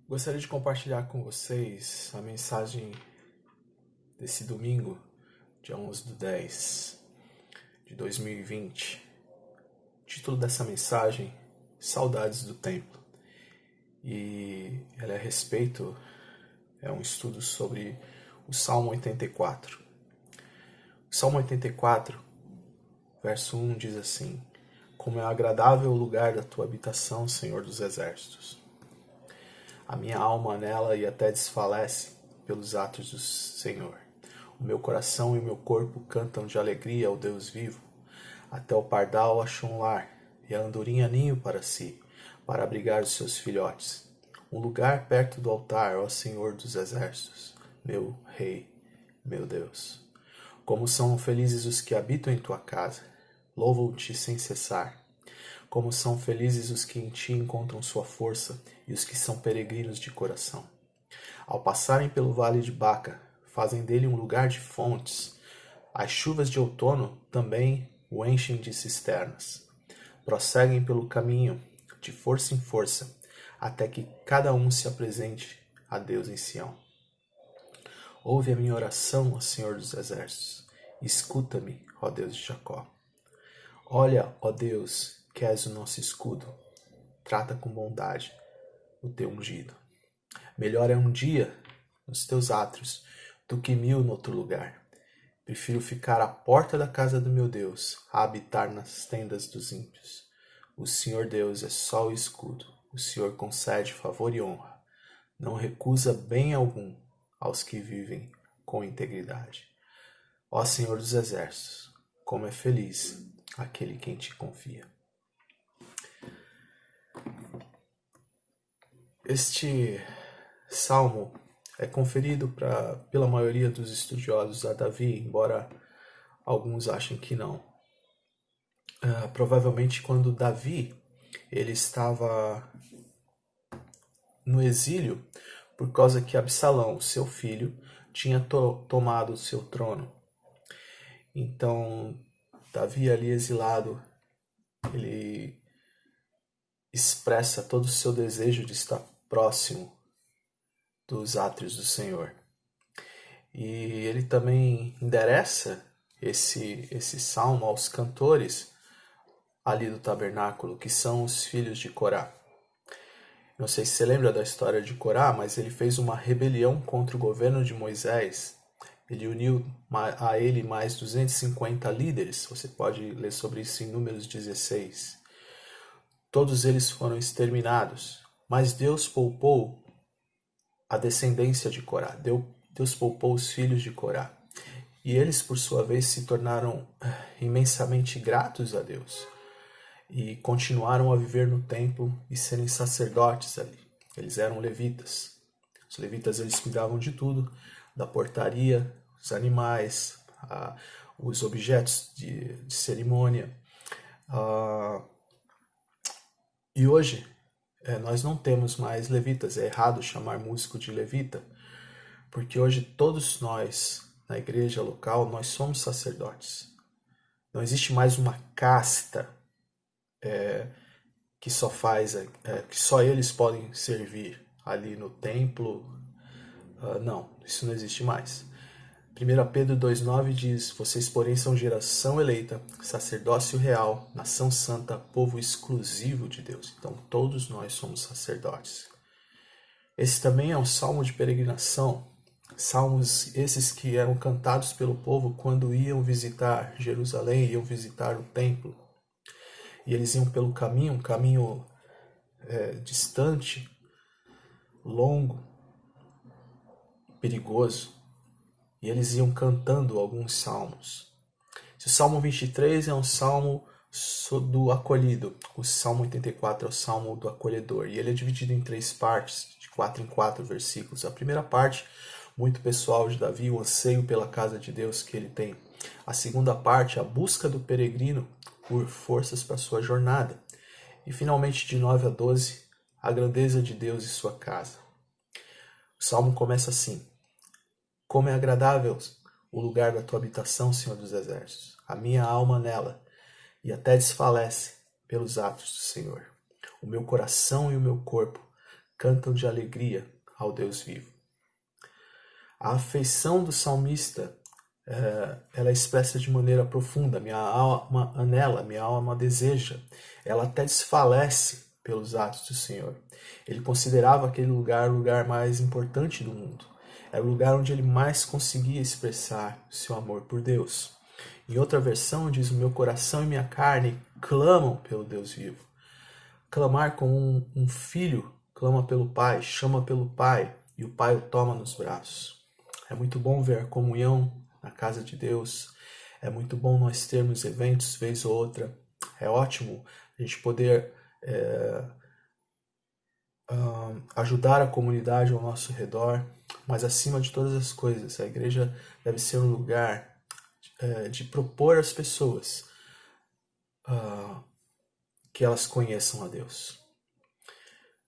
Gostaria de compartilhar com vocês a mensagem desse domingo, dia 11/10 de 2020. O título dessa mensagem, Saudades do Templo. E ela é um estudo sobre o Salmo 84. O Salmo 84, verso 1 diz assim: Como é agradável o lugar da tua habitação, Senhor dos Exércitos. A minha alma anela e até desfalece pelos atos do Senhor. O meu coração e o meu corpo cantam de alegria ao Deus vivo. Até o pardal achou um lar, e a andorinha ninho para si, para abrigar os seus filhotes. Um lugar perto do altar, ó Senhor dos Exércitos, meu Rei, meu Deus. Como são felizes os que habitam em tua casa, louvam-te sem cessar. Como são felizes os que em ti encontram sua força e os que são peregrinos de coração. Ao passarem pelo vale de Baca, fazem dele um lugar de fontes. As chuvas de outono também o enchem de cisternas. Prosseguem pelo caminho, de força em força, até que cada um se apresente a Deus em Sião. Ouve a minha oração, ó Senhor dos Exércitos. Escuta-me, ó Deus de Jacó. Olha, ó Deus, que és o nosso escudo. Trata com bondade o teu ungido. Melhor é um dia nos teus átrios do que 1000 no outro lugar. Prefiro ficar à porta da casa do meu Deus, a habitar nas tendas dos ímpios. O Senhor Deus é só o escudo. O Senhor concede favor e honra. Não recusa bem algum aos que vivem com integridade. Ó Senhor dos Exércitos, como é feliz aquele quem te confia. Este salmo é conferido pela maioria dos estudiosos a Davi, embora alguns achem que não. Provavelmente quando Davi ele estava no exílio, por causa que Absalão, seu filho, tinha tomado o seu trono. Então, Davi ali exilado, ele expressa todo o seu desejo de estar próximo dos átrios do Senhor. E ele também endereça esse salmo aos cantores ali do tabernáculo, que são os filhos de Corá. Não sei se você lembra da história de Corá, mas ele fez uma rebelião contra o governo de Moisés. Ele uniu a ele mais 250 líderes. Você pode ler sobre isso em Números 16. Todos eles foram exterminados, mas Deus poupou a descendência de Corá. Deus poupou os filhos de Corá. E eles, por sua vez, se tornaram imensamente gratos a Deus. E continuaram a viver no templo e serem sacerdotes ali. Eles eram levitas. Os levitas eles cuidavam de tudo, da portaria, os animais, os objetos de cerimônia. E hoje nós não temos mais levitas. É errado chamar músico de levita, porque hoje todos nós, na igreja local, nós somos sacerdotes. Não existe mais uma casta que só que só eles podem servir ali no templo. Não, isso não existe mais. 1 Pedro 2,9 diz: Vocês, porém, são geração eleita, sacerdócio real, nação santa, povo exclusivo de Deus. Então, todos nós somos sacerdotes. Esse também é um salmo de peregrinação. Salmos esses que eram cantados pelo povo quando iam visitar Jerusalém, iam visitar o templo. E eles iam pelo caminho, um caminho distante, longo, perigoso. E eles iam cantando alguns salmos. O Salmo 23 é um salmo do acolhido. O Salmo 84 é o salmo do acolhedor. E ele é dividido em 3 partes, de 4 em 4 versículos. A primeira parte, muito pessoal de Davi, o anseio pela casa de Deus que ele tem. A segunda parte, a busca do peregrino por forças para sua jornada. E finalmente, de 9 a 12, a grandeza de Deus e sua casa. O salmo começa assim: Como é agradável o lugar da tua habitação, Senhor dos Exércitos. A minha alma nela, e até desfalece pelos atos do Senhor. O meu coração e o meu corpo cantam de alegria ao Deus vivo. A afeição do salmista, ela é expressa de maneira profunda. Minha alma anela, minha alma deseja. Ela até desfalece pelos atos do Senhor. Ele considerava aquele lugar o lugar mais importante do mundo. Era o lugar onde ele mais conseguia expressar o seu amor por Deus. Em outra versão diz: o meu coração e minha carne clamam pelo Deus vivo. Clamar como um filho clama pelo pai, chama pelo pai e o pai o toma nos braços. É muito bom ver a comunhão na casa de Deus. É muito bom nós termos eventos vez ou outra. É ótimo a gente poder ajudar a comunidade ao nosso redor. Mas acima de todas as coisas, a igreja deve ser um lugar de propor às pessoas que elas conheçam a Deus.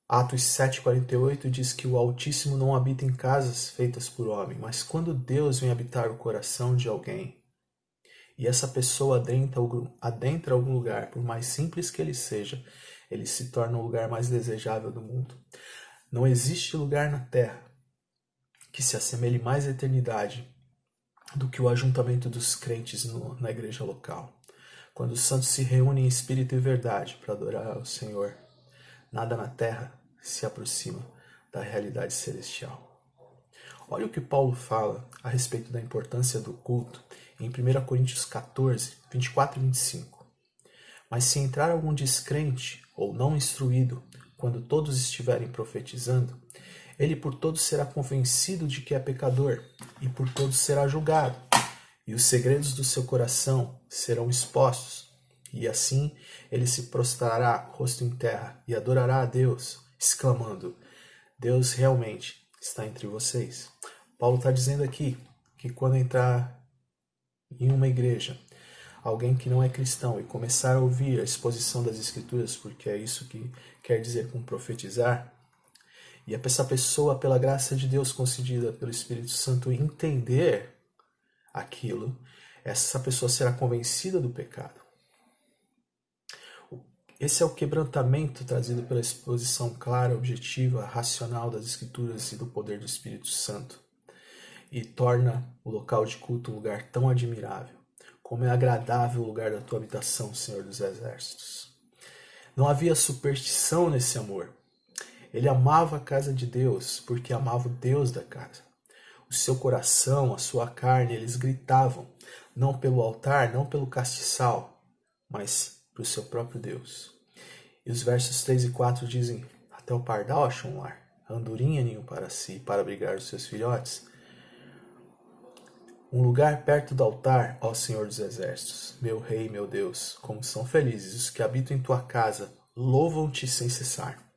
Atos 7,48 diz que o Altíssimo não habita em casas feitas por homem, mas quando Deus vem habitar o coração de alguém, e essa pessoa adentra algum lugar, por mais simples que ele seja, ele se torna o lugar mais desejável do mundo. Não existe lugar na terra que se assemelhe mais à eternidade do que o ajuntamento dos crentes na igreja local. Quando os santos se reúnem em espírito e verdade para adorar ao Senhor, nada na terra se aproxima da realidade celestial. Olha o que Paulo fala a respeito da importância do culto em 1 Coríntios 14, 24 e 25. Mas se entrar algum descrente ou não instruído, quando todos estiverem profetizando, ele por todos será convencido de que é pecador, e por todos será julgado, e os segredos do seu coração serão expostos, e assim ele se prostrará rosto em terra e adorará a Deus, exclamando: Deus realmente está entre vocês. Paulo está dizendo aqui que quando entrar em uma igreja alguém que não é cristão e começar a ouvir a exposição das Escrituras, porque é isso que quer dizer com profetizar, e essa pessoa, pela graça de Deus concedida pelo Espírito Santo, entender aquilo, essa pessoa será convencida do pecado. Esse é o quebrantamento trazido pela exposição clara, objetiva, racional das Escrituras e do poder do Espírito Santo, e torna o local de culto um lugar tão admirável, como é agradável o lugar da tua habitação, Senhor dos Exércitos. Não havia superstição nesse amor. Ele amava a casa de Deus porque amava o Deus da casa. O seu coração, a sua carne, eles gritavam, não pelo altar, não pelo castiçal, mas para o seu próprio Deus. E os versos 3 e 4 dizem: até o pardal achou um lar, a andorinha ninho para si, para abrigar os seus filhotes. Um lugar perto do altar, ó Senhor dos Exércitos, meu Rei, meu Deus, como são felizes os que habitam em tua casa, louvam-te sem cessar.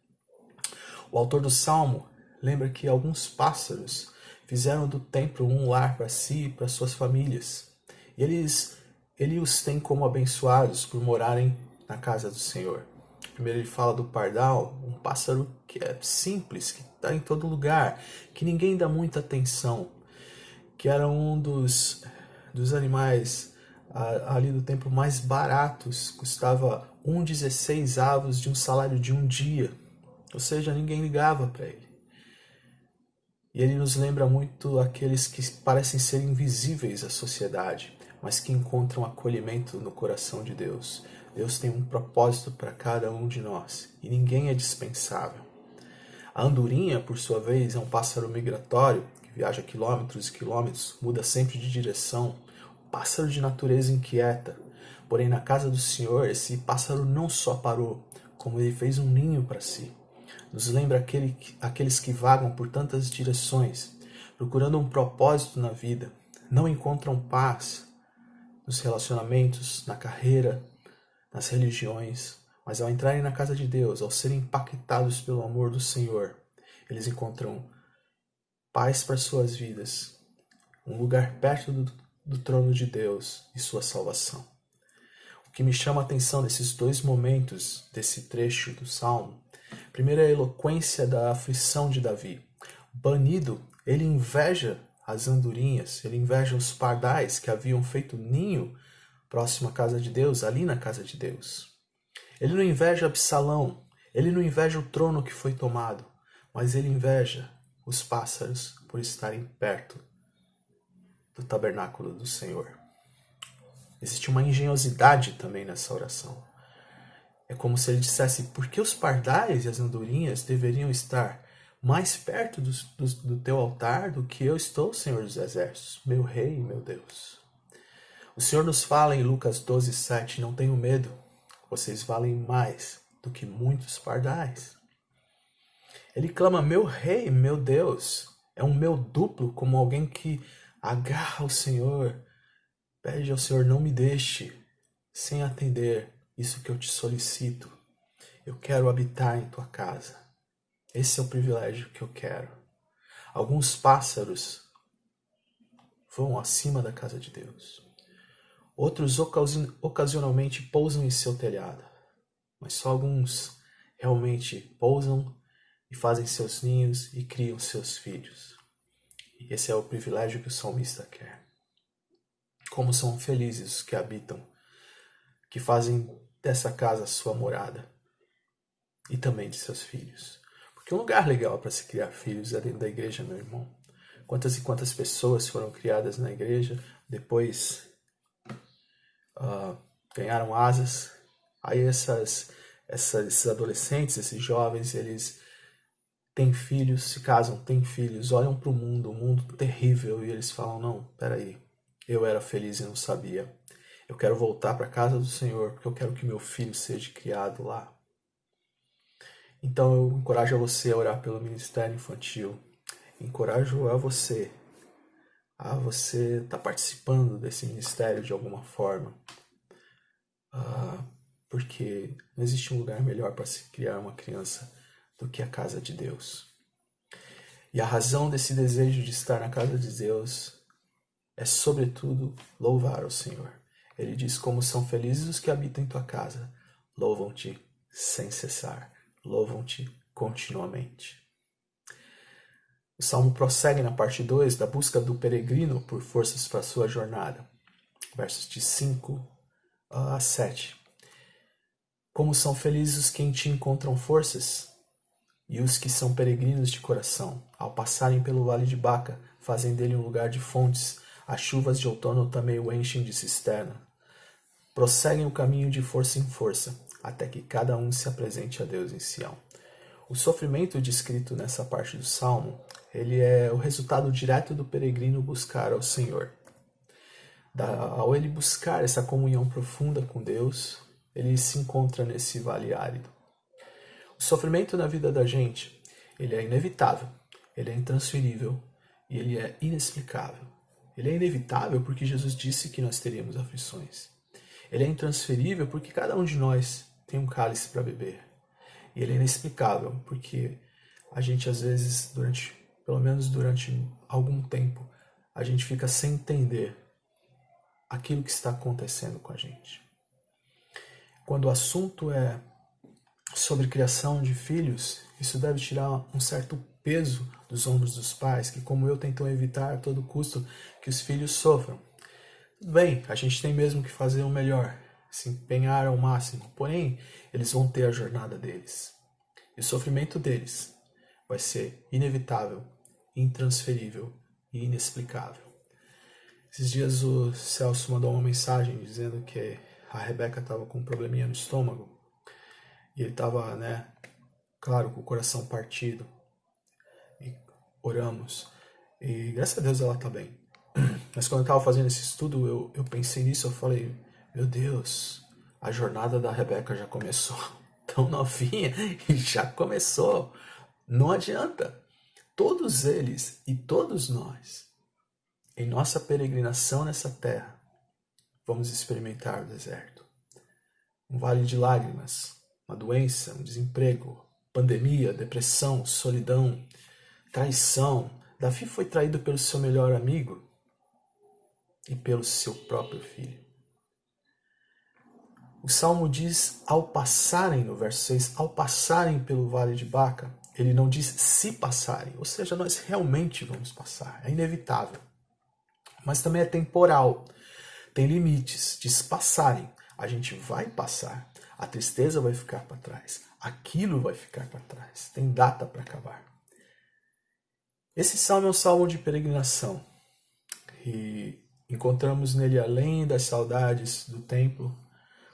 O autor do Salmo lembra que alguns pássaros fizeram do templo um lar para si e para suas famílias. E ele os tem como abençoados por morarem na casa do Senhor. Primeiro ele fala do pardal, um pássaro que é simples, que está em todo lugar, que ninguém dá muita atenção, que era um dos animais ali do templo mais baratos, custava 1,16 avos de um salário de um dia. Ou seja, ninguém ligava para ele. E ele nos lembra muito aqueles que parecem ser invisíveis à sociedade, mas que encontram acolhimento no coração de Deus. Deus tem um propósito para cada um de nós, e ninguém é dispensável. A andorinha, por sua vez, é um pássaro migratório, que viaja quilômetros e quilômetros, muda sempre de direção, um pássaro de natureza inquieta. Porém, na casa do Senhor, esse pássaro não só parou, como ele fez um ninho para si. Nos lembra aqueles que vagam por tantas direções, procurando um propósito na vida, não encontram paz nos relacionamentos, na carreira, nas religiões, mas ao entrarem na casa de Deus, ao serem impactados pelo amor do Senhor, eles encontram paz para suas vidas, um lugar perto do trono de Deus e sua salvação. O que me chama a atenção nesses dois momentos desse trecho do Salmo, primeiro é a eloquência da aflição de Davi. Banido, ele inveja as andorinhas, ele inveja os pardais que haviam feito ninho próximo à casa de Deus, ali na casa de Deus. Ele não inveja Absalão, ele não inveja o trono que foi tomado, mas ele inveja os pássaros por estarem perto do tabernáculo do Senhor. Existe uma engenhosidade também nessa oração. É como se ele dissesse, por que os pardais e as andorinhas deveriam estar mais perto do teu altar do que eu estou, Senhor dos Exércitos, meu Rei e meu Deus? O Senhor nos fala em Lucas 12:7, não tenham medo, vocês valem mais do que muitos pardais. Ele clama, meu Rei, meu Deus. É um meu duplo, como alguém que agarra o Senhor, pede ao Senhor, não me deixe sem atender isso que eu te solicito. Eu quero habitar em tua casa. Esse é o privilégio que eu quero. Alguns pássaros vão acima da casa de Deus. Outros ocasionalmente pousam em seu telhado. Mas só alguns realmente pousam e fazem seus ninhos e criam seus filhos. E esse é o privilégio que o salmista quer. Como são felizes os que habitam, que fazem dessa casa sua morada e também de seus filhos. Porque um lugar legal para se criar filhos é dentro da igreja, meu irmão. Quantas e quantas pessoas foram criadas na igreja, depois ganharam asas. Aí esses adolescentes, esses jovens, eles têm filhos, se casam, têm filhos, olham para o mundo, um mundo terrível, e eles falam, não, peraí, eu era feliz e não sabia. Eu quero voltar para a casa do Senhor, porque eu quero que meu filho seja criado lá. Então eu encorajo a você a orar pelo ministério infantil. Encorajo a você estar participando desse ministério de alguma forma. Porque não existe um lugar melhor para se criar uma criança do que a casa de Deus. E a razão desse desejo de estar na casa de Deus é, sobretudo, louvar ao Senhor. Ele diz, como são felizes os que habitam em tua casa, louvam-te sem cessar, louvam-te continuamente. O Salmo prossegue na parte 2 da busca do peregrino por forças para a sua jornada. Versos de 5 a 7. Como são felizes os que em ti encontram forças, e os que são peregrinos de coração, ao passarem pelo vale de Baca, fazem dele um lugar de fontes, as chuvas de outono também o enchem de cisterna. Prosseguem o caminho de força em força, até que cada um se apresente a Deus em Sião. O sofrimento descrito nessa parte do Salmo, ele é o resultado direto do peregrino buscar ao Senhor. Ao ele buscar essa comunhão profunda com Deus, ele se encontra nesse vale árido. O sofrimento na vida da gente, ele é inevitável, ele é intransferível e ele é inexplicável. Ele é inevitável porque Jesus disse que nós teríamos aflições. Ele é intransferível porque cada um de nós tem um cálice para beber. E ele é inexplicável porque a gente às vezes, pelo menos durante algum tempo, a gente fica sem entender aquilo que está acontecendo com a gente. Quando o assunto é sobre criação de filhos, isso deve tirar um certo peso dos ombros dos pais, que como eu tentam evitar a todo custo que os filhos sofram. Tudo bem, a gente tem mesmo que fazer o melhor, se empenhar ao máximo, porém, eles vão ter a jornada deles. E o sofrimento deles vai ser inevitável, intransferível e inexplicável. Esses dias o Celso mandou uma mensagem dizendo que a Rebeca estava com um probleminha no estômago. E ele estava, claro, com o coração partido. E oramos. E graças a Deus ela está bem. Mas quando eu estava fazendo esse estudo, eu pensei nisso, eu falei, meu Deus, a jornada da Rebeca já começou. Tão novinha e já começou. Não adianta. Todos eles e todos nós, em nossa peregrinação nessa terra, vamos experimentar o deserto. Um vale de lágrimas, uma doença, um desemprego, pandemia, depressão, solidão, traição. Davi foi traído pelo seu melhor amigo e pelo seu próprio filho. O Salmo diz, ao passarem, no verso 6, ao passarem pelo vale de Baca, ele não diz se passarem, ou seja, nós realmente vamos passar, é inevitável. Mas também é temporal, tem limites, diz passarem, a gente vai passar, a tristeza vai ficar para trás, aquilo vai ficar para trás, tem data para acabar. Esse salmo é um salmo de peregrinação e encontramos nele, além das saudades do templo,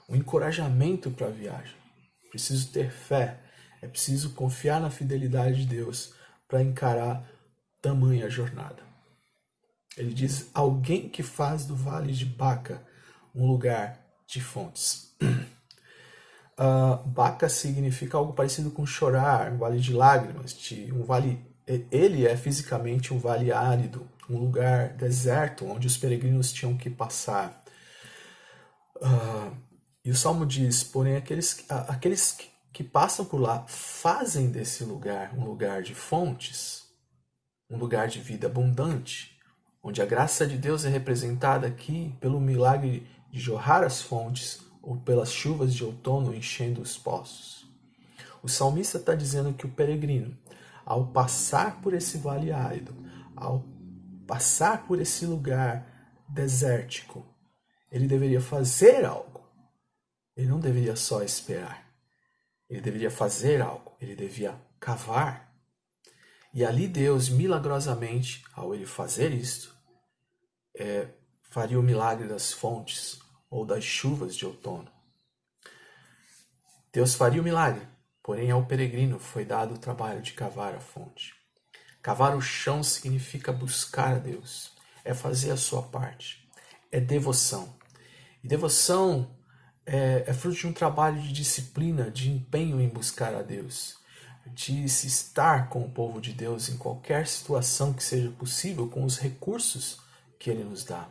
um encorajamento para a viagem. Preciso ter fé, é preciso confiar na fidelidade de Deus para encarar tamanha jornada. Ele diz: alguém que faz do vale de Baca um lugar de fontes. Baca significa algo parecido com chorar, um vale de lágrimas, um vale. Ele é fisicamente um vale árido, um lugar deserto onde os peregrinos tinham que passar. E o Salmo diz, porém, aqueles que passam por lá fazem desse lugar um lugar de fontes, um lugar de vida abundante, onde a graça de Deus é representada aqui pelo milagre de jorrar as fontes ou pelas chuvas de outono enchendo os poços. O salmista está dizendo que o peregrino, ao passar por esse vale árido, ao passar por esse lugar desértico, ele deveria fazer algo. Ele não deveria só esperar. Ele deveria fazer algo. Ele devia cavar. E ali Deus, milagrosamente, ao ele fazer isto, faria o milagre das fontes ou das chuvas de outono. Deus faria o milagre, porém ao peregrino foi dado o trabalho de cavar a fonte. Cavar o chão significa buscar a Deus, é fazer a sua parte, é devoção. E devoção é fruto de um trabalho de disciplina, de empenho em buscar a Deus, de se estar com o povo de Deus em qualquer situação que seja possível, com os recursos que Ele nos dá.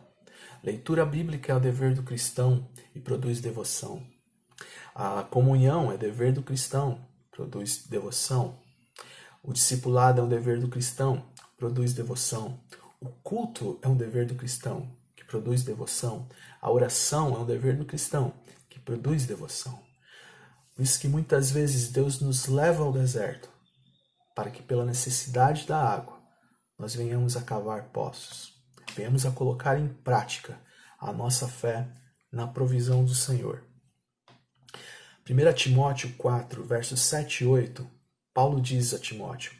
Leitura bíblica é o dever do cristão e produz devoção. A comunhão é dever do cristão, produz devoção. O discipulado é um dever do cristão, produz devoção. O culto é um dever do cristão, que produz devoção. A oração é um dever do cristão, que produz devoção. Por isso que muitas vezes Deus nos leva ao deserto, para que pela necessidade da água, nós venhamos a cavar poços, venhamos a colocar em prática a nossa fé na provisão do Senhor. 1 Timóteo 4, versos 7 e 8, Paulo diz a Timóteo: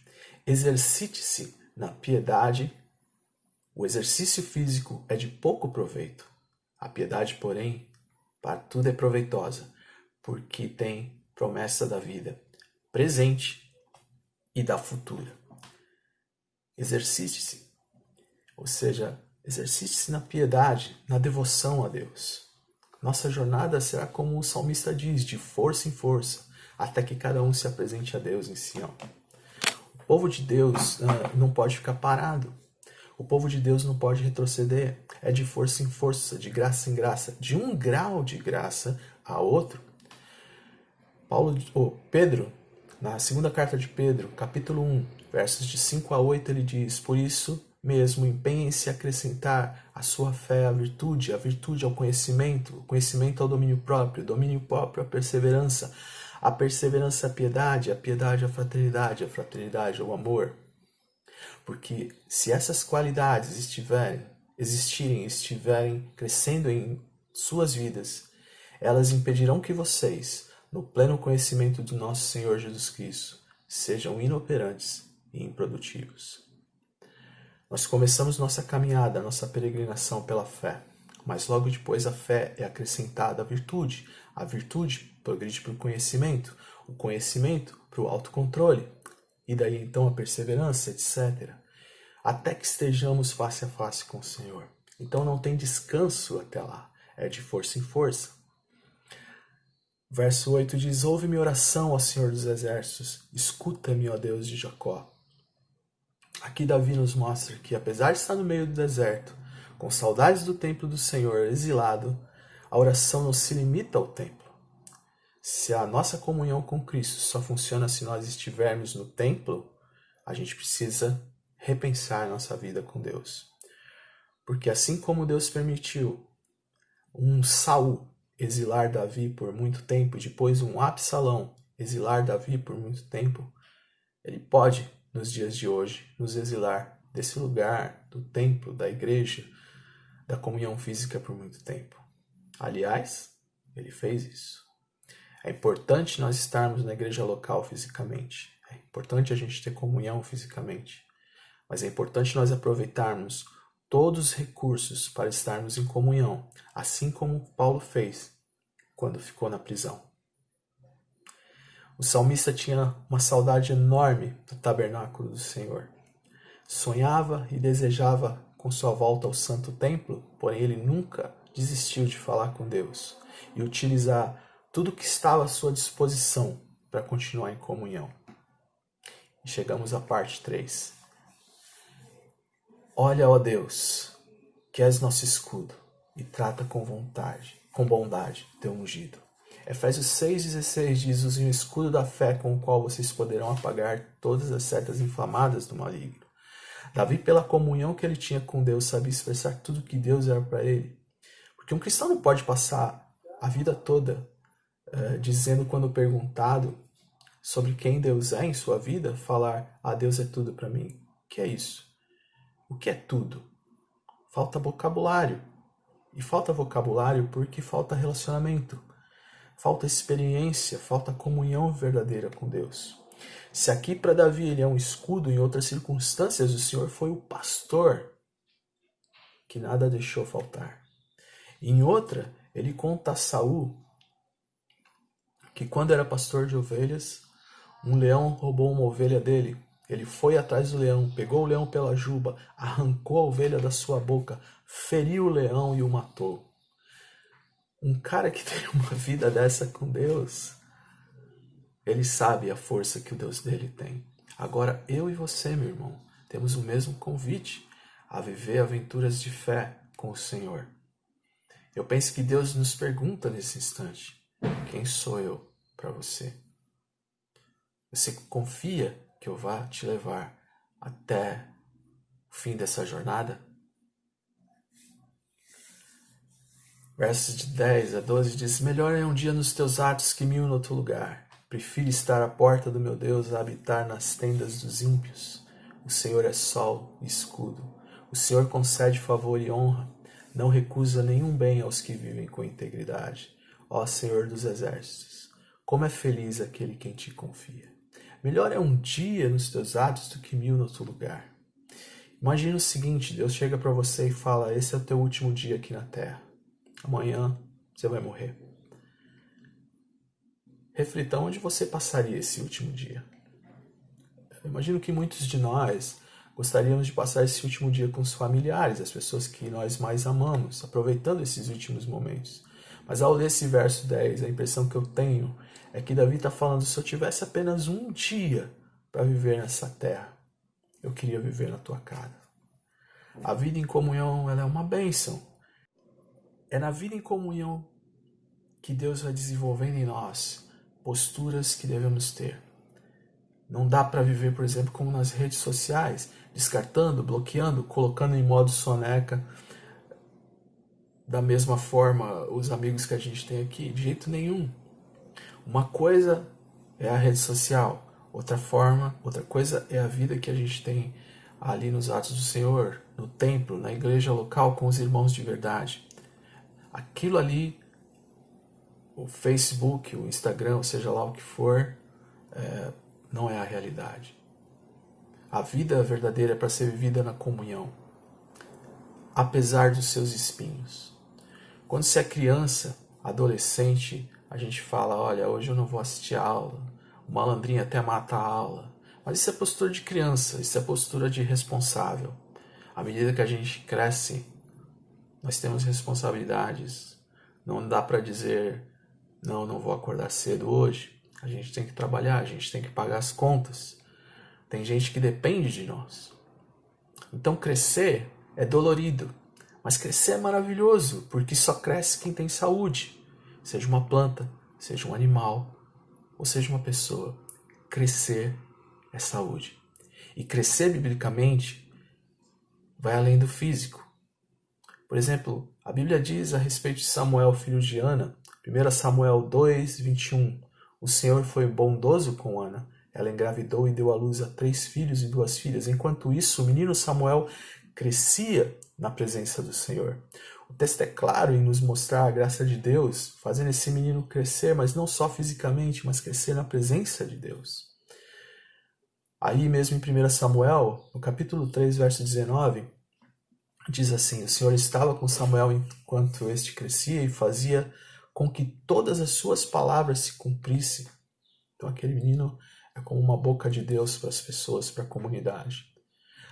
exercite-se na piedade. O exercício físico é de pouco proveito. A piedade, porém, para tudo é proveitosa, porque tem promessa da vida presente e da futura. Exercite-se, ou seja, exercite-se na piedade, na devoção a Deus. Nossa jornada será como o salmista diz, de força em força, até que cada um se apresente a Deus em Sião. O povo de Deus não pode ficar parado. O povo de Deus não pode retroceder. É de força em força, de graça em graça, de um grau de graça a outro. Pedro, na segunda carta de Pedro, capítulo 1, versos de 5 a 8, ele diz: por isso mesmo, empenhem-se a acrescentar à sua fé a virtude ao conhecimento, o conhecimento ao domínio próprio à perseverança, a perseverança à piedade, a piedade à fraternidade, a fraternidade ao amor. Porque se essas qualidades estiverem crescendo em suas vidas, elas impedirão que vocês, no pleno conhecimento do nosso Senhor Jesus Cristo, sejam inoperantes e improdutivos. Nós começamos nossa caminhada, nossa peregrinação pela fé, mas logo depois a fé é acrescentada à virtude. A virtude progride para o conhecimento para o autocontrole, e daí então a perseverança, etc. Até que estejamos face a face com o Senhor. Então não tem descanso até lá, é de força em força. Verso 8 diz: ouve-me oração, ó Senhor dos Exércitos, escuta-me, ó Deus de Jacó. Aqui Davi nos mostra que, apesar de estar no meio do deserto, com saudades do templo do Senhor, exilado, a oração não se limita ao templo. Se a nossa comunhão com Cristo só funciona se nós estivermos no templo, a gente precisa repensar nossa vida com Deus. Porque assim como Deus permitiu um Saul exilar Davi por muito tempo, e depois um Absalão exilar Davi por muito tempo, ele pode, nos dias de hoje, nos exilar desse lugar, do templo, da igreja, da comunhão física por muito tempo. Aliás, ele fez isso. É importante nós estarmos na igreja local fisicamente. É importante a gente ter comunhão fisicamente. mas é importante nós aproveitarmos todos os recursos para estarmos em comunhão, assim como Paulo fez quando ficou na prisão. O salmista tinha uma saudade enorme do tabernáculo do Senhor. Sonhava e desejava com sua volta ao santo templo, porém ele nunca desistiu de falar com Deus e utilizar tudo que estava à sua disposição para continuar em comunhão. E chegamos à parte 3. Olha, ó Deus, que és nosso escudo, e trata com bondade teu ungido. Efésios 6,16 diz: usem o escudo da fé com o qual vocês poderão apagar todas as setas inflamadas do maligno. Davi, pela comunhão que ele tinha com Deus, sabia expressar tudo que Deus era para ele. Porque um cristão não pode passar a vida toda dizendo, quando perguntado sobre quem Deus é em sua vida, falar: ah, Deus é tudo para mim. O que é isso? O que é tudo? Falta vocabulário. E falta vocabulário porque falta relacionamento. Falta experiência, falta comunhão verdadeira com Deus. Se aqui para Davi ele é um escudo, em outras circunstâncias o Senhor foi o pastor que nada deixou faltar. Em outra, ele conta a Saul que quando era pastor de ovelhas, um leão roubou uma ovelha dele. Ele foi atrás do leão, pegou o leão pela juba, arrancou a ovelha da sua boca, feriu o leão e o matou. Um cara que tem uma vida dessa com Deus, ele sabe a força que o Deus dele tem. Agora, eu e você, meu irmão, temos o mesmo convite a viver aventuras de fé com o Senhor. Eu penso que Deus nos pergunta nesse instante: quem sou eu para você? Você confia que eu vá te levar até o fim dessa jornada? Versos de 10 a 12 diz: melhor é um dia nos teus atos que 1000 no outro lugar. Prefiro estar à porta do meu Deus a habitar nas tendas dos ímpios. O Senhor é sol e escudo. O Senhor concede favor e honra. Não recusa nenhum bem aos que vivem com integridade. Ó Senhor dos exércitos, como é feliz aquele que em ti confia. Melhor é um dia nos teus atos do que 1000 no outro lugar. Imagina o seguinte: Deus chega para você e fala: esse é o teu último dia aqui na terra. Amanhã você vai morrer. Reflita onde você passaria esse último dia. Eu imagino que muitos de nós gostaríamos de passar esse último dia com os familiares, as pessoas que nós mais amamos, aproveitando esses últimos momentos. Mas ao ler esse verso 10, a impressão que eu tenho é que Davi está falando: se eu tivesse apenas um dia para viver nessa terra, eu queria viver na tua casa. A vida em comunhão, ela é uma bênção. É na vida em comunhão que Deus vai desenvolvendo em nós posturas que devemos ter. Não dá para viver, por exemplo, como nas redes sociais, descartando, bloqueando, colocando em modo soneca da mesma forma os amigos que a gente tem aqui. De jeito nenhum. Uma coisa é a rede social, outra coisa é a vida que a gente tem ali nos atos do Senhor, no templo, na igreja local, com os irmãos de verdade. Aquilo ali, o Facebook, o Instagram, ou seja lá o que for, não é a realidade. A vida verdadeira é para ser vivida na comunhão, apesar dos seus espinhos. Quando você é criança, adolescente, a gente fala: olha, hoje eu não vou assistir a aula, o malandrinho até mata a aula. Mas isso é postura de criança, isso é postura de responsável. À medida que a gente cresce, nós temos responsabilidades. Não dá para dizer: não vou acordar cedo hoje. A gente tem que trabalhar, a gente tem que pagar as contas. Tem gente que depende de nós. Então crescer é dolorido, mas crescer é maravilhoso, porque só cresce quem tem saúde. Seja uma planta, seja um animal, ou seja uma pessoa. Crescer é saúde. E crescer biblicamente vai além do físico. Por exemplo, a Bíblia diz a respeito de Samuel, filho de Ana, 1 Samuel 2, 21. O Senhor foi bondoso com Ana. Ela engravidou e deu à luz a 3 filhos e 2 filhas. Enquanto isso, o menino Samuel crescia na presença do Senhor. O texto é claro em nos mostrar a graça de Deus, fazendo esse menino crescer, mas não só fisicamente, mas crescer na presença de Deus. Aí mesmo em 1 Samuel, no capítulo 3, verso 19, diz assim: o Senhor estava com Samuel enquanto este crescia e fazia com que todas as suas palavras se cumprissem. Então aquele menino é como uma boca de Deus para as pessoas, para a comunidade.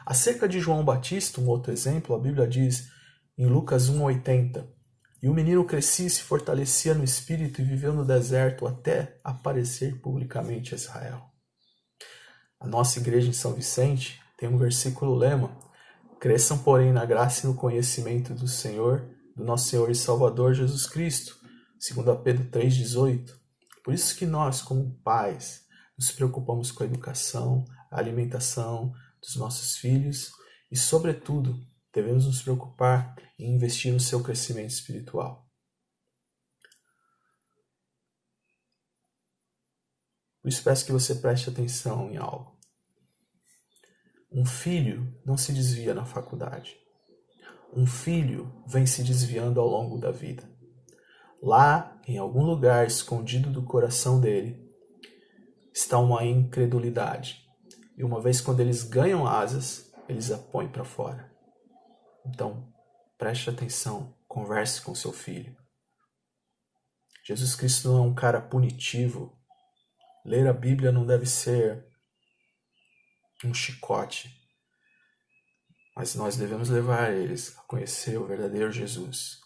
Acerca de João Batista, um outro exemplo, a Bíblia diz em Lucas 1,80: e o menino crescia e se fortalecia no espírito e viveu no deserto até aparecer publicamente a Israel. A nossa igreja em São Vicente tem um versículo lema: cresçam, porém, na graça e no conhecimento do Senhor, do nosso Senhor e Salvador Jesus Cristo. 2 Pedro 3,18. Por isso que nós, como pais, nos preocupamos com a educação, a alimentação dos nossos filhos e, sobretudo, devemos nos preocupar em investir no seu crescimento espiritual. Por isso peço que você preste atenção em algo. Um filho não se desvia na faculdade. Um filho vem se desviando ao longo da vida. Lá, em algum lugar escondido do coração dele, está uma incredulidade. E uma vez quando eles ganham asas, eles a põem para fora. Então, preste atenção, converse com seu filho. Jesus Cristo não é um cara punitivo. Ler a Bíblia não deve ser um chicote. Mas nós devemos levar eles a conhecer o verdadeiro Jesus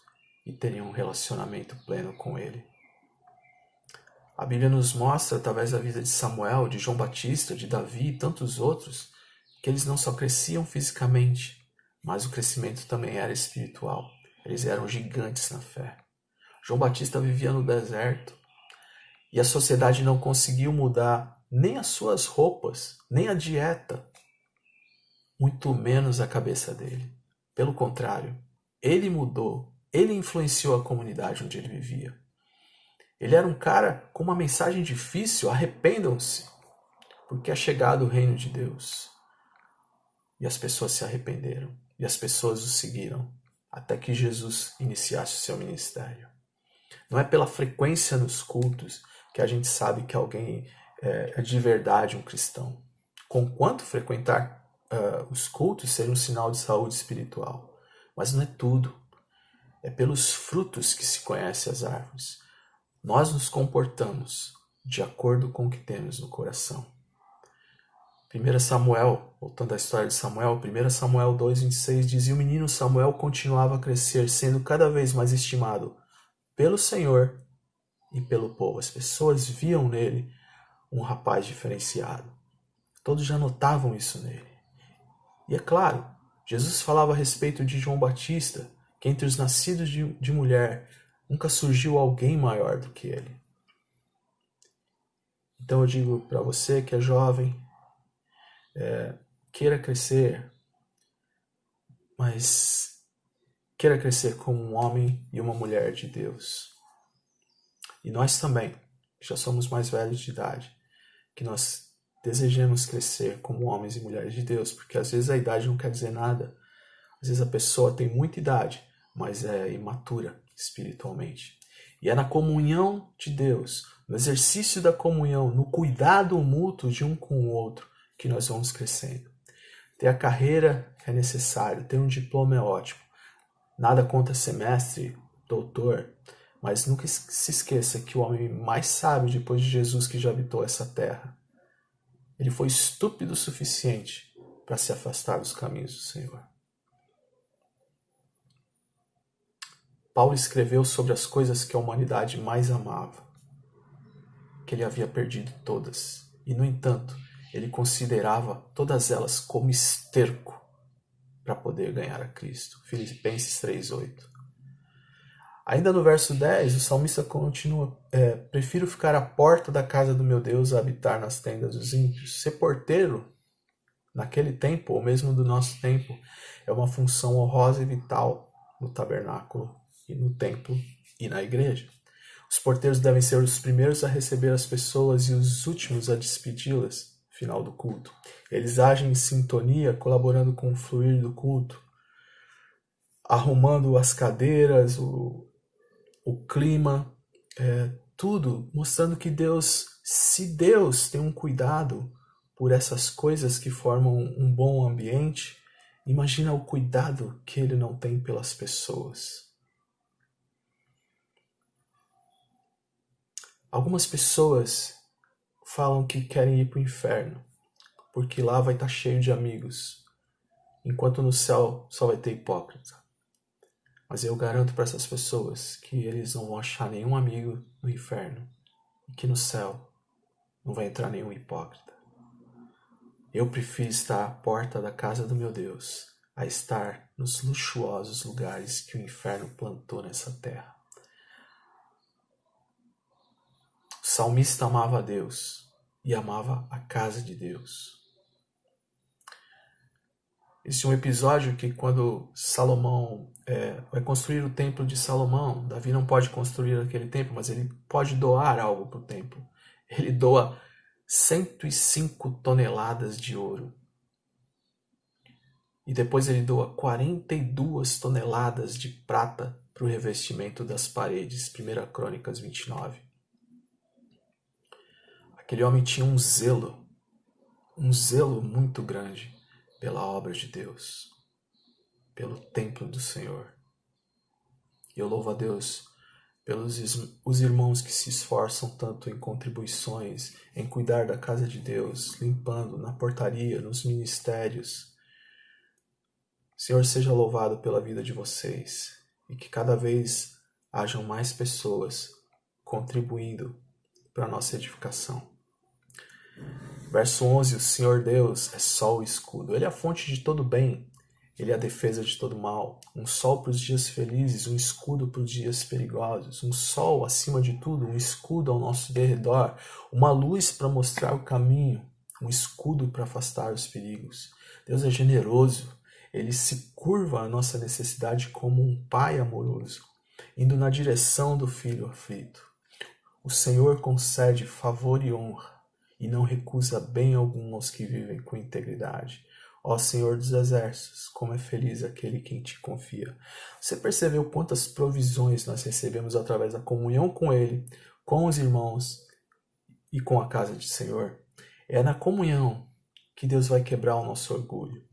e terem um relacionamento pleno com Ele. A Bíblia nos mostra, através da vida de Samuel, de João Batista, de Davi e tantos outros, que eles não só cresciam fisicamente, mas o crescimento também era espiritual. Eles eram gigantes na fé. João Batista vivia no deserto e a sociedade não conseguiu mudar nem as suas roupas, nem a dieta, muito menos a cabeça dele. Pelo contrário, ele mudou, ele influenciou a comunidade onde ele vivia. Ele era um cara com uma mensagem difícil: arrependam-se, porque é chegado o reino de Deus. E as pessoas se arrependeram, e as pessoas o seguiram, até que Jesus iniciasse o seu ministério. Não é pela frequência nos cultos que a gente sabe que alguém é de verdade um cristão. Conquanto frequentar os cultos seja um sinal de saúde espiritual. Mas não é tudo. É pelos frutos que se conhece as árvores. Nós nos comportamos de acordo com o que temos no coração. 1 Samuel, voltando à história de Samuel, 1 Samuel 2,26 diz: e o menino Samuel continuava a crescer, sendo cada vez mais estimado pelo Senhor e pelo povo. As pessoas viam nele um rapaz diferenciado. Todos já notavam isso nele. E é claro, Jesus falava a respeito de João Batista, que entre os nascidos de mulher nunca surgiu alguém maior do que ele. Então eu digo para você que é jovem, queira crescer, mas queira crescer como um homem e uma mulher de Deus. E nós também, que já somos mais velhos de idade, que nós desejamos crescer como homens e mulheres de Deus, porque às vezes a idade não quer dizer nada. Às vezes a pessoa tem muita idade, mas é imatura espiritualmente. E é na comunhão de Deus, no exercício da comunhão, no cuidado mútuo de um com o outro, que nós vamos crescendo. Ter a carreira é necessário, ter um diploma é ótimo. Nada contra semestre, doutor, mas nunca se esqueça que o homem mais sábio depois de Jesus que já habitou essa terra, ele foi estúpido o suficiente para se afastar dos caminhos do Senhor. Paulo escreveu sobre as coisas que a humanidade mais amava, que ele havia perdido todas. E, no entanto, ele considerava todas elas como esterco para poder ganhar a Cristo. Filipenses 3,8. Ainda no verso 10, o salmista continua: prefiro ficar à porta da casa do meu Deus a habitar nas tendas dos ímpios. Ser porteiro, naquele tempo, ou mesmo do nosso tempo, é uma função honrosa e vital no tabernáculo e no templo e na igreja. Os porteiros devem ser os primeiros a receber as pessoas e os últimos a despedi-las no final do culto. Eles agem em sintonia, colaborando com o fluir do culto, arrumando as cadeiras, o clima, tudo, mostrando que se Deus tem um cuidado por essas coisas que formam um bom ambiente, imagina o cuidado que ele não tem pelas pessoas. Algumas pessoas falam que querem ir para o inferno, porque lá vai estar cheio de amigos, enquanto no céu só vai ter hipócrita. Mas eu garanto para essas pessoas que eles não vão achar nenhum amigo no inferno e que no céu não vai entrar nenhum hipócrita. Eu prefiro estar à porta da casa do meu Deus a estar nos luxuosos lugares que o inferno plantou nessa terra. O salmista amava a Deus e amava a casa de Deus. Existe um episódio que quando Salomão vai construir o templo de Salomão, Davi não pode construir aquele templo, mas ele pode doar algo para o templo. Ele doa 105 toneladas de ouro. E depois ele doa 42 toneladas de prata para o revestimento das paredes. 1 Crônicas 29. Aquele homem tinha um zelo muito grande pela obra de Deus, pelo templo do Senhor. E eu louvo a Deus pelos os irmãos que se esforçam tanto em contribuições, em cuidar da casa de Deus, limpando na portaria, nos ministérios. Senhor, seja louvado pela vida de vocês e que cada vez hajam mais pessoas contribuindo para a nossa edificação. Verso 11, o Senhor Deus é sol e escudo. Ele é a fonte de todo bem, ele é a defesa de todo mal. Um sol para os dias felizes, um escudo para os dias perigosos. Um sol acima de tudo, um escudo ao nosso derredor. Uma luz para mostrar o caminho, um escudo para afastar os perigos. Deus é generoso, ele se curva à nossa necessidade como um pai amoroso, indo na direção do filho aflito. O Senhor concede favor e honra, e não recusa bem algum aos que vivem com integridade. Ó Senhor dos Exércitos, como é feliz aquele que em ti confia. Você percebeu quantas provisões nós recebemos através da comunhão com Ele, com os irmãos e com a casa de Senhor? É na comunhão que Deus vai quebrar o nosso orgulho.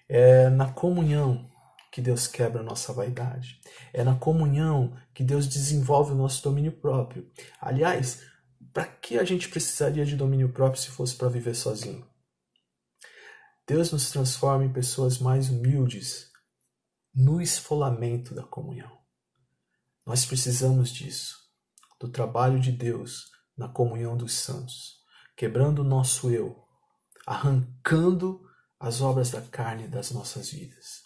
É na comunhão que Deus quebra a nossa vaidade. É na comunhão que Deus desenvolve o nosso domínio próprio. Aliás, para que a gente precisaria de domínio próprio se fosse para viver sozinho? Deus nos transforma em pessoas mais humildes no esfolamento da comunhão. Nós precisamos disso, do trabalho de Deus na comunhão dos santos, quebrando o nosso eu, arrancando as obras da carne das nossas vidas.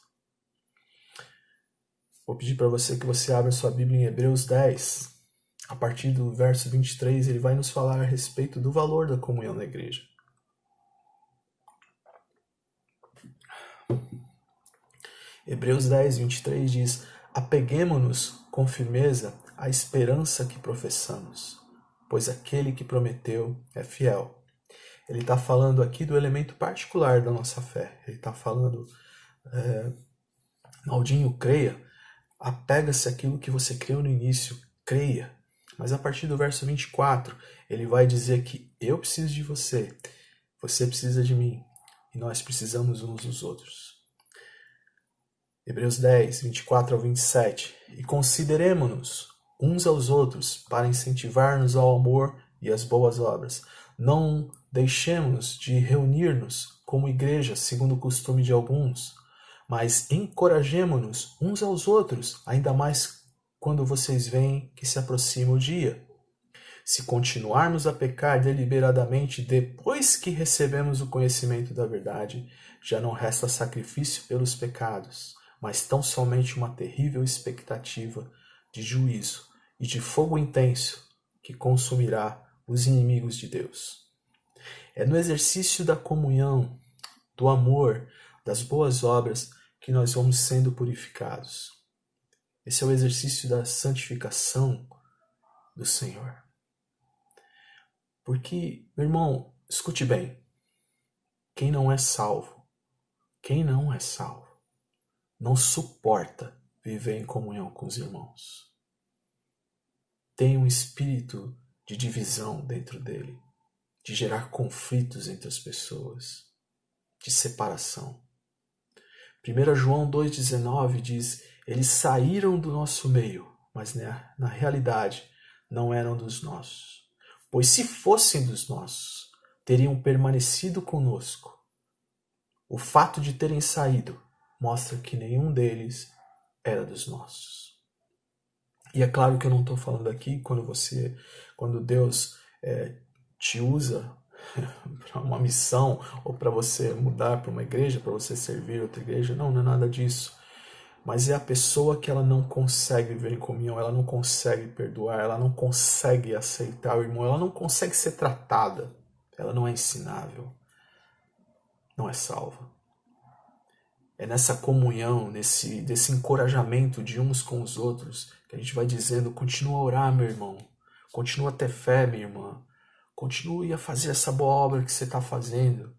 Vou pedir para você que você abra sua Bíblia em Hebreus 10. A partir do verso 23, ele vai nos falar a respeito do valor da comunhão na igreja. Hebreus 10, 23 diz: apeguemo-nos com firmeza à esperança que professamos, pois aquele que prometeu é fiel. Ele está falando aqui do elemento particular da nossa fé. Ele está falando, Naldinho, creia, apega-se àquilo que você creu no início, creia. Mas a partir do verso 24, ele vai dizer que eu preciso de você, você precisa de mim, e nós precisamos uns dos outros. Hebreus 10, 24 ao 27. E consideremo-nos uns aos outros para incentivar-nos ao amor e às boas obras. Não deixemos de reunir-nos como igreja, segundo o costume de alguns, mas encorajemo-nos uns aos outros, ainda mais quando vocês veem que se aproxima o dia. Se continuarmos a pecar deliberadamente depois que recebemos o conhecimento da verdade, já não resta sacrifício pelos pecados, mas tão somente uma terrível expectativa de juízo e de fogo intenso que consumirá os inimigos de Deus. É no exercício da comunhão, do amor, das boas obras que nós vamos sendo purificados. Esse é o exercício da santificação do Senhor. Porque, meu irmão, escute bem, quem não é salvo, não suporta viver em comunhão com os irmãos. Tem um espírito de divisão dentro dele, de gerar conflitos entre as pessoas, de separação. 1 João 2,19 diz: eles saíram do nosso meio, mas na realidade não eram dos nossos. Pois se fossem dos nossos, teriam permanecido conosco. O fato de terem saído mostra que nenhum deles era dos nossos. E é claro que eu não estou falando aqui quando Deus te usa para uma missão ou para você mudar para uma igreja, para você servir outra igreja. Não é nada disso. Mas é a pessoa que ela não consegue viver em comunhão, ela não consegue perdoar, ela não consegue aceitar o irmão, ela não consegue ser tratada, ela não é ensinável, não é salva. É nessa comunhão, desse encorajamento de uns com os outros, que a gente vai dizendo: continua a orar, meu irmão, continua a ter fé, minha irmã, continue a fazer essa boa obra que você está fazendo.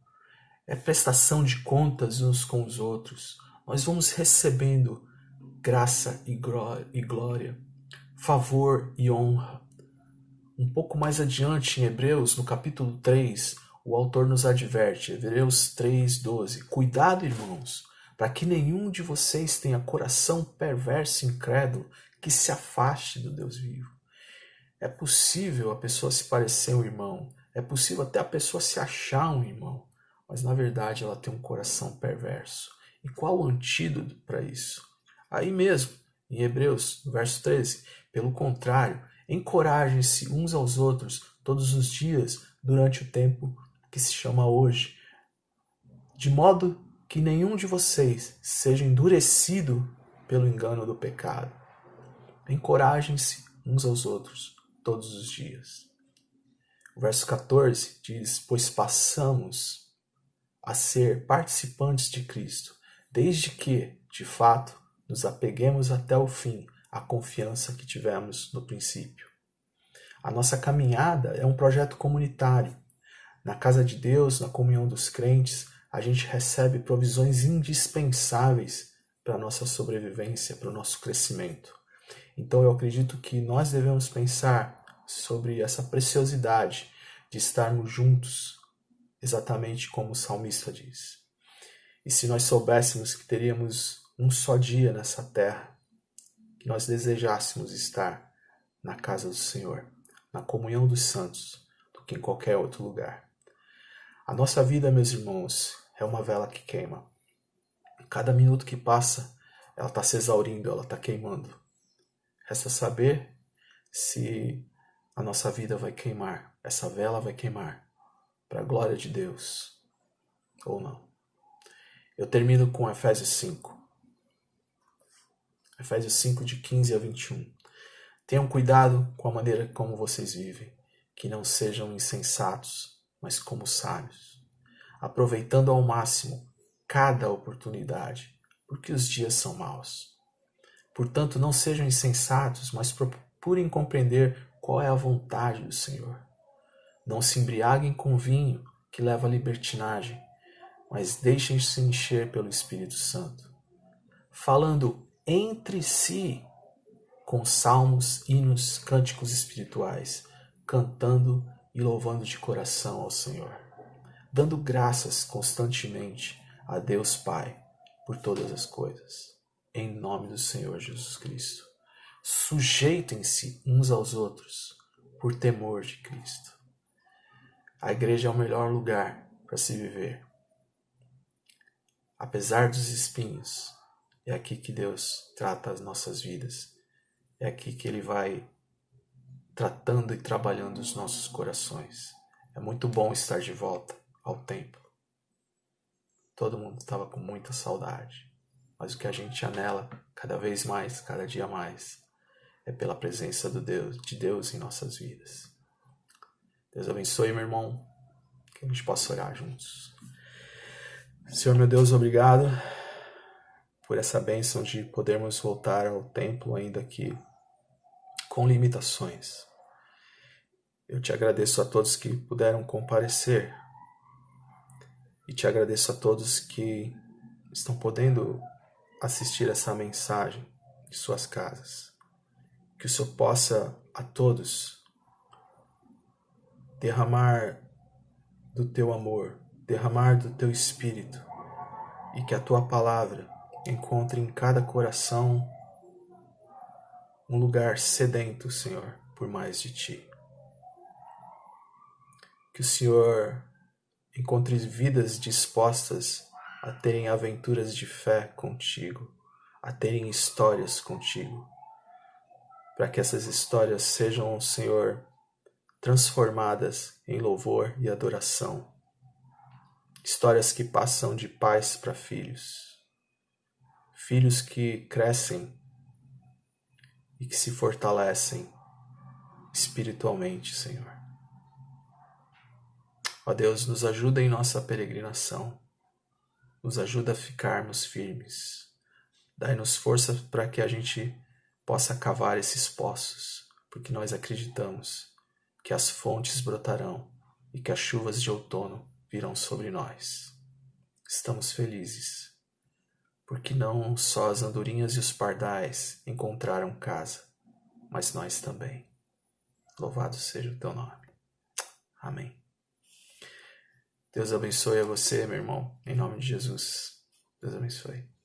É prestação de contas uns com os outros. Nós vamos recebendo graça e glória, favor e honra. Um pouco mais adiante em Hebreus, no capítulo 3, o autor nos adverte, Hebreus 3:12, cuidado, irmãos, para que nenhum de vocês tenha coração perverso e incrédulo que se afaste do Deus vivo. É possível a pessoa se parecer um irmão, é possível até a pessoa se achar um irmão, mas na verdade ela tem um coração perverso. E qual o antídoto para isso? Aí mesmo, em Hebreus, no verso 13, pelo contrário, encorajem-se uns aos outros todos os dias durante o tempo que se chama hoje, de modo que nenhum de vocês seja endurecido pelo engano do pecado. Encorajem-se uns aos outros todos os dias. O verso 14 diz: pois passamos a ser participantes de Cristo, desde que, de fato, nos apeguemos até o fim à confiança que tivemos no princípio. A nossa caminhada é um projeto comunitário. Na casa de Deus, na comunhão dos crentes, a gente recebe provisões indispensáveis para a nossa sobrevivência, para o nosso crescimento. Então eu acredito que nós devemos pensar sobre essa preciosidade de estarmos juntos, exatamente como o salmista diz. E se nós soubéssemos que teríamos um só dia nessa terra, que nós desejássemos estar na casa do Senhor, na comunhão dos santos, do que em qualquer outro lugar. A nossa vida, meus irmãos, é uma vela que queima. Cada minuto que passa, ela está se exaurindo, ela está queimando. Resta saber se a nossa vida vai queimar, essa vela vai queimar, para a glória de Deus, ou não. Eu termino com Efésios 5. Efésios 5, de 15 a 21. Tenham cuidado com a maneira como vocês vivem, que não sejam insensatos, mas como sábios, aproveitando ao máximo cada oportunidade, porque os dias são maus. Portanto, não sejam insensatos, mas procurem compreender qual é a vontade do Senhor. Não se embriaguem com vinho, que leva à libertinagem, mas deixem-se encher pelo Espírito Santo, falando entre si com salmos, hinos, cânticos espirituais, cantando e louvando de coração ao Senhor, dando graças constantemente a Deus Pai por todas as coisas, em nome do Senhor Jesus Cristo. Sujeitem-se uns aos outros por temor de Cristo. A igreja é o melhor lugar para se viver. Apesar dos espinhos, é aqui que Deus trata as nossas vidas. É aqui que Ele vai tratando e trabalhando os nossos corações. É muito bom estar de volta ao templo. Todo mundo estava com muita saudade. Mas o que a gente anela cada vez mais, cada dia mais, é pela presença de Deus em nossas vidas. Deus abençoe, meu irmão, que a gente possa orar juntos. Senhor, meu Deus, obrigado por essa bênção de podermos voltar ao templo ainda que com limitações. Eu te agradeço a todos que puderam comparecer e te agradeço a todos que estão podendo assistir essa mensagem de suas casas. Que o Senhor possa a todos derramar do teu amor, derramar do teu espírito, e que a tua palavra encontre em cada coração um lugar sedento, Senhor, por mais de ti. Que o Senhor encontre vidas dispostas a terem aventuras de fé contigo, a terem histórias contigo, para que essas histórias sejam, Senhor, transformadas em louvor e adoração. Histórias que passam de pais para filhos, filhos que crescem e que se fortalecem espiritualmente, Senhor. Ó Deus, nos ajuda em nossa peregrinação, nos ajuda a ficarmos firmes, dai-nos força para que a gente possa cavar esses poços, porque nós acreditamos que as fontes brotarão e que as chuvas de outono virão sobre nós. Estamos felizes, porque não só as andorinhas e os pardais encontraram casa, mas nós também. Louvado seja o teu nome. Amém. Deus abençoe a você, meu irmão, em nome de Jesus. Deus abençoe.